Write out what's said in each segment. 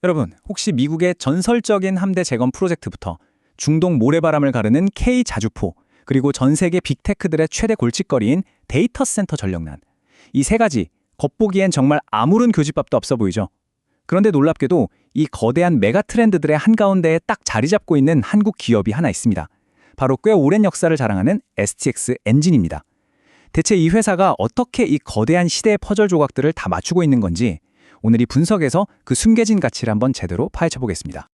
여러분, 혹시 미국의 전설적인 함대 재건 프로젝트부터 중동 모래바람을 가르는 K 자주포, 그리고 전 세계 빅테크들의 최대 골칫거리인 데이터 센터 전력난. 이 세 가지, 겉보기엔 정말 아무런 교집밥도 없어 보이죠? 그런데 놀랍게도 이 거대한 메가 트렌드들의 한가운데에 딱 자리 잡고 있는 한국 기업이 하나 있습니다. 바로 꽤 오랜 역사를 자랑하는 STX 엔진입니다. 대체 이 회사가 어떻게 이 거대한 시대의 퍼즐 조각들을 다 맞추고 있는 건지 오늘 이 분석에서 그 숨겨진 가치를 한번 제대로 파헤쳐 보겠습니다.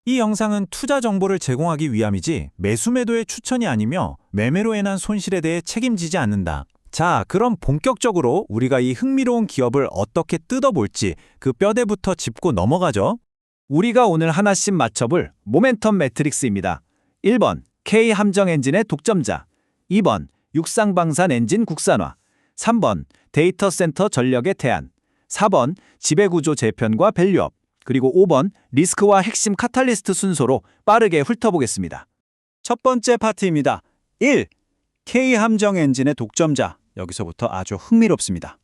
이 영상은 투자 정보를 제공하기 위함이지 매수 매도의 추천이 아니며 매매로 인한 손실에 대해 책임지지 않는다. 자, 그럼 본격적으로 우리가 이 흥미로운 기업을 어떻게 뜯어볼지 그 뼈대부터 짚고 넘어가죠. 우리가 오늘 하나씩 맞춰볼 모멘텀 매트릭스입니다. 1번 K함정 엔진의 독점자, 2번 육상방산 엔진 국산화, 3번 데이터 센터 전력의 대안, 4번 지배구조 재편과 밸류업, 그리고 5번 리스크와 핵심 카탈리스트 순서로 빠르게 훑어보겠습니다. 첫 번째 파트입니다. 1. K함정 엔진의 독점자. 여기서부터 아주 흥미롭습니다.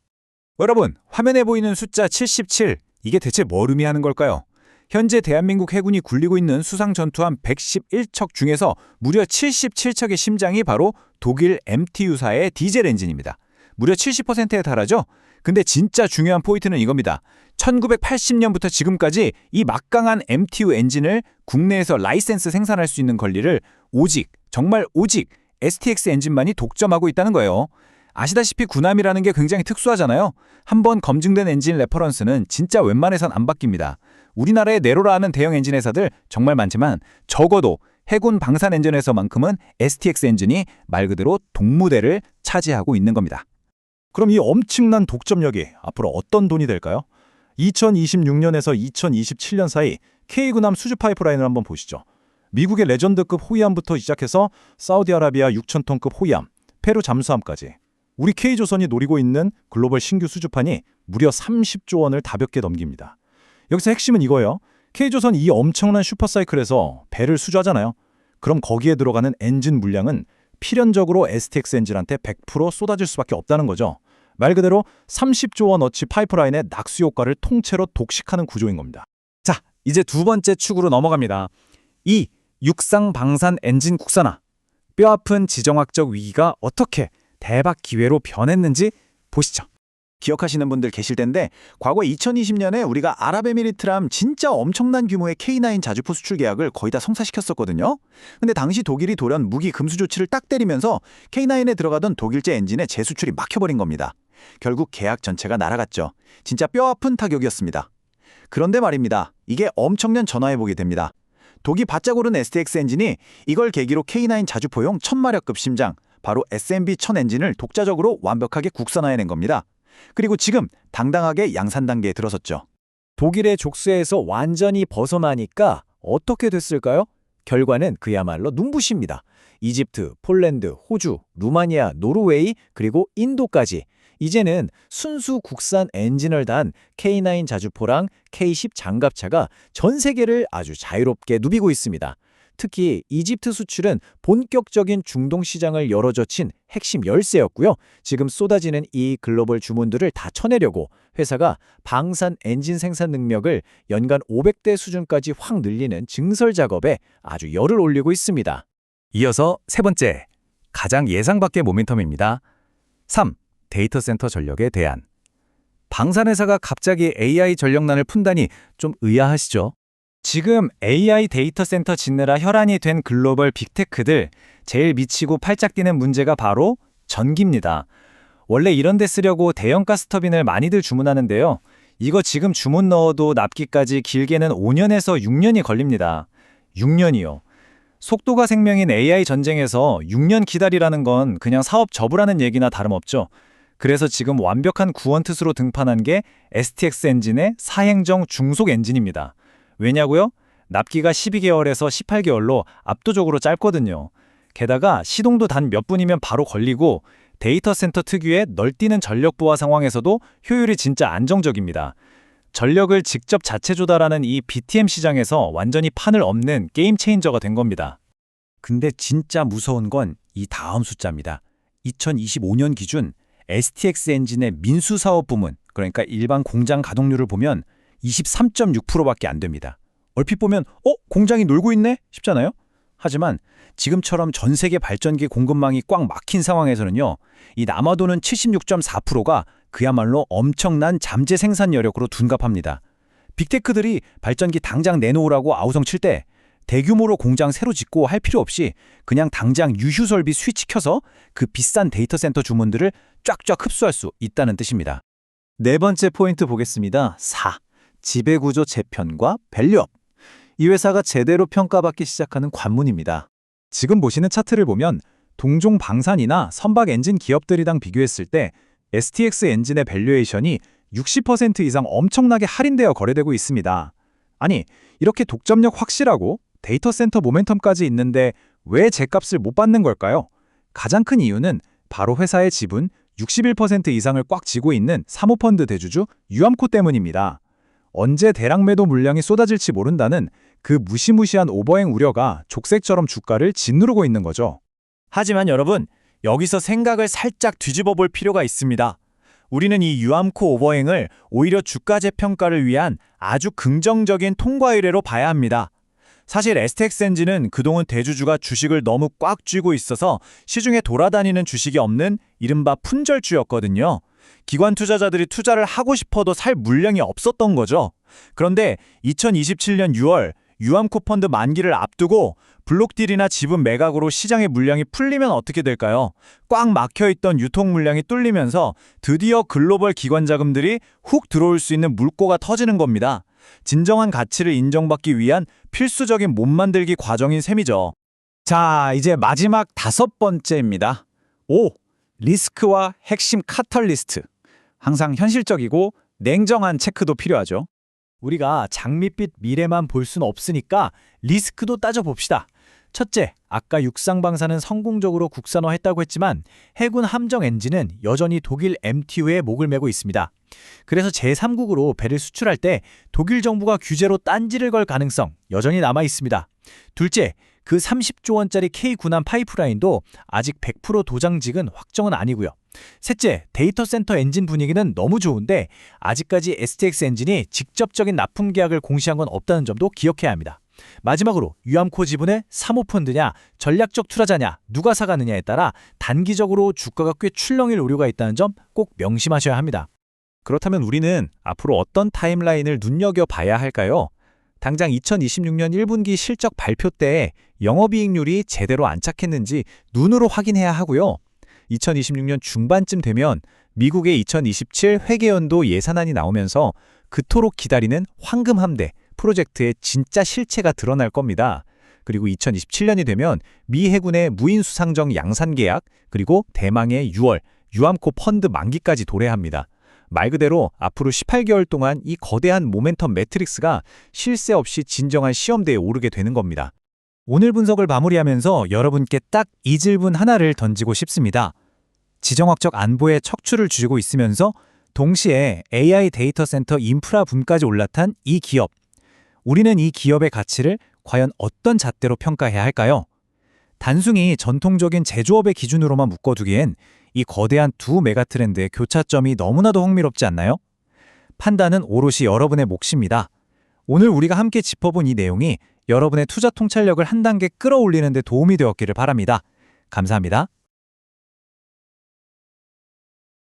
여러분, 화면에 보이는 숫자 77, 이게 대체 뭘 의미하는 걸까요? 현재 대한민국 해군이 굴리고 있는 수상 전투함 111척 중에서 무려 77척의 심장이 바로 독일 MTU사의 디젤 엔진입니다. 무려 70%에 달하죠? 근데 진짜 중요한 포인트는 이겁니다. 1980년부터 지금까지 이 막강한 MTU 엔진을 국내에서 라이센스 생산할 수 있는 권리를 정말 오직 STX 엔진만이 독점하고 있다는 거예요. 아시다시피 군함이라는 게 굉장히 특수하잖아요. 한번 검증된 엔진 레퍼런스는 진짜 웬만해선 안 바뀝니다. 우리나라에 내로라 하는 대형 엔진 회사들 정말 많지만 적어도 해군 방산 엔진에서만큼은 STX 엔진이 말 그대로 동무대를 차지하고 있는 겁니다. 그럼 이 엄청난 독점력이 앞으로 어떤 돈이 될까요? 2026년에서 2027년 사이 K군함 수주 파이프라인을 한번 보시죠. 미국의 레전드급 호위함부터 시작해서 사우디아라비아 6,000톤급 호위함, 페루 잠수함까지 우리 K조선이 노리고 있는 글로벌 신규 수주판이 무려 30조 원을 다볍게 넘깁니다. 여기서 핵심은 이거예요. K조선 이 엄청난 슈퍼사이클에서 배를 수주하잖아요. 그럼 거기에 들어가는 엔진 물량은 필연적으로 STX 엔진한테 100% 쏟아질 수밖에 없다는 거죠. 말 그대로 30조 원어치 파이프라인의 낙수 효과를 통째로 독식하는 구조인 겁니다. 자, 이제 두 번째 축으로 넘어갑니다. 2. 육상 방산 엔진 국산화. 뼈아픈 지정학적 위기가 어떻게 대박 기회로 변했는지 보시죠. 기억하시는 분들 계실 텐데 과거 2020년에 우리가 아랍에미리트랑 진짜 엄청난 규모의 K9 자주포 수출 계약을 거의 다 성사시켰었거든요. 근데 당시 독일이 돌연 무기 금수 조치를 딱 때리면서 K9에 들어가던 독일제 엔진의 재수출이 막혀버린 겁니다. 결국 계약 전체가 날아갔죠. 진짜 뼈아픈 타격이었습니다. 그런데 말입니다. 이게 엄청난 전화해보게 됩니다. 독이 바짝 오른 STX 엔진이 이걸 계기로 K9 자주포용 1000마력급 심장, 바로 SMB1000 엔진을 독자적으로 완벽하게 국산화해낸 겁니다. 그리고 지금 당당하게 양산 단계에 들어섰죠. 독일의 족쇄에서 완전히 벗어나니까 어떻게 됐을까요? 결과는 그야말로 눈부십니다. 이집트, 폴란드, 호주, 루마니아, 노르웨이, 그리고 인도까지 이제는 순수 국산 엔진을 단 K9 자주포랑 K10 장갑차가 전 세계를 아주 자유롭게 누비고 있습니다. 특히 이집트 수출은 본격적인 중동 시장을 열어젖힌 핵심 열쇠였고요. 지금 쏟아지는 이 글로벌 주문들을 다 쳐내려고 회사가 방산 엔진 생산 능력을 연간 500대 수준까지 확 늘리는 증설 작업에 아주 열을 올리고 있습니다. 이어서 세 번째, 가장 예상 밖의 모멘텀입니다. 3. 데이터 센터 전력에 대한. 방산회사가 갑자기 AI 전력난을 푼다니 좀 의아하시죠? 지금 AI 데이터 센터 짓느라 혈안이 된 글로벌 빅테크들 제일 미치고 팔짝 뛰는 문제가 바로 전기입니다. 원래 이런 데 쓰려고 대형 가스터빈을 많이들 주문하는데요. 이거 지금 주문 넣어도 납기까지 길게는 5년에서 6년이 걸립니다. 6년이요. 속도가 생명인 AI 전쟁에서 6년 기다리라는 건 그냥 사업 접으라는 얘기나 다름없죠. 그래서 지금 완벽한 구원트스로 등판한 게 STX 엔진의 사행정 중속 엔진입니다. 왜냐고요? 납기가 12개월에서 18개월로 압도적으로 짧거든요. 게다가 시동도 단 몇 분이면 바로 걸리고 데이터 센터 특유의 널뛰는 전력 부하 상황에서도 효율이 진짜 안정적입니다. 전력을 직접 자체 조달하는 이 BTM 시장에서 완전히 판을 엎는 게임 체인저가 된 겁니다. 근데 진짜 무서운 건 이 다음 숫자입니다. 2025년 기준 STX 엔진의 민수사업 부문, 그러니까 일반 공장 가동률을 보면 23.6%밖에 안 됩니다. 얼핏 보면 공장이 놀고 있네 싶잖아요. 하지만 지금처럼 전 세계 발전기 공급망이 꽉 막힌 상황에서는요. 이 남아도는 76.4%가 그야말로 엄청난 잠재 생산 여력으로 둔갑합니다. 빅테크들이 발전기 당장 내놓으라고 아우성 칠 때 대규모로 공장 새로 짓고 할 필요 없이 그냥 당장 유휴 설비 스위치 켜서 그 비싼 데이터 센터 주문들을 쫙쫙 흡수할 수 있다는 뜻입니다. 네 번째 포인트 보겠습니다. 4. 지배구조 재편과 밸류업. 이 회사가 제대로 평가받기 시작하는 관문입니다. 지금 보시는 차트를 보면 동종 방산이나 선박 엔진 기업들이랑 비교했을 때 STX 엔진의 밸류에이션이 60% 이상 엄청나게 할인되어 거래되고 있습니다. 아니, 이렇게 독점력 확실하고 데이터 센터 모멘텀까지 있는데 왜 제값을 못 받는 걸까요? 가장 큰 이유는 바로 회사의 지분 61% 이상을 꽉 쥐고 있는 사모펀드 대주주 유암코 때문입니다. 언제 대량 매도 물량이 쏟아질지 모른다는 그 무시무시한 오버행 우려가 족색처럼 주가를 짓누르고 있는 거죠. 하지만 여러분, 여기서 생각을 살짝 뒤집어 볼 필요가 있습니다. 우리는 이 유암코 오버행을 오히려 주가 재평가를 위한 아주 긍정적인 통과 의례로 봐야 합니다. 사실 STX 엔진은 그동안 대주주가 주식을 너무 꽉 쥐고 있어서 시중에 돌아다니는 주식이 없는 이른바 품절주였거든요. 기관 투자자들이 투자를 하고 싶어도 살 물량이 없었던 거죠. 그런데 2027년 6월 유암코 펀드 만기를 앞두고 블록딜이나 지분 매각으로 시장의 물량이 풀리면 어떻게 될까요? 꽉 막혀있던 유통 물량이 뚫리면서 드디어 글로벌 기관 자금들이 훅 들어올 수 있는 물꼬가 터지는 겁니다. 진정한 가치를 인정받기 위한 필수적인 몸 만들기 과정인 셈이죠. 자, 이제 마지막 5번째입니다. 5. 리스크와 핵심 카탈리스트. 항상 현실적이고 냉정한 체크도 필요하죠. 우리가 장밋빛 미래만 볼 수는 없으니까 리스크도 따져봅시다. 첫째, 아까 육상방사는 성공적으로 국산화했다고 했지만 해군 함정 엔진은 여전히 독일 MTU에 목을 메고 있습니다. 그래서 제3국으로 배를 수출할 때 독일 정부가 규제로 딴지를 걸 가능성 여전히 남아 있습니다. 둘째, 그 30조 원짜리 K 군함 파이프라인도 아직 100% 도장직은 확정은 아니고요. 셋째, 데이터 센터 엔진 분위기는 너무 좋은데 아직까지 STX 엔진이 직접적인 납품 계약을 공시한 건 없다는 점도 기억해야 합니다. 마지막으로 유암코 지분의 사모펀드냐 전략적 투자자냐 누가 사가느냐에 따라 단기적으로 주가가 꽤 출렁일 우려가 있다는 점 꼭 명심하셔야 합니다. 그렇다면 우리는 앞으로 어떤 타임라인을 눈여겨봐야 할까요? 당장 2026년 1분기 실적 발표 때 영업이익률이 제대로 안착했는지 눈으로 확인해야 하고요. 2026년 중반쯤 되면 미국의 2027 회계연도 예산안이 나오면서 그토록 기다리는 황금함대 프로젝트의 진짜 실체가 드러날 겁니다. 그리고 2027년이 되면 미 해군의 무인수상정 양산 계약, 그리고 대망의 6월 유암코 펀드 만기까지 도래합니다. 말 그대로 앞으로 18개월 동안 이 거대한 모멘텀 매트릭스가 쉴 새 없이 진정한 시험대에 오르게 되는 겁니다. 오늘 분석을 마무리하면서 여러분께 딱 이 질문 하나를 던지고 싶습니다. 지정학적 안보에 척추를 쥐고 있으면서 동시에 AI 데이터 센터 인프라 붐까지 올라탄 이 기업. 우리는 이 기업의 가치를 과연 어떤 잣대로 평가해야 할까요? 단순히 전통적인 제조업의 기준으로만 묶어두기엔 이 거대한 두 메가트렌드의 교차점이 너무나도 흥미롭지 않나요? 판단은 오롯이 여러분의 몫입니다. 오늘 우리가 함께 짚어본 이 내용이 여러분의 투자 통찰력을 한 단계 끌어올리는 데 도움이 되었기를 바랍니다. 감사합니다.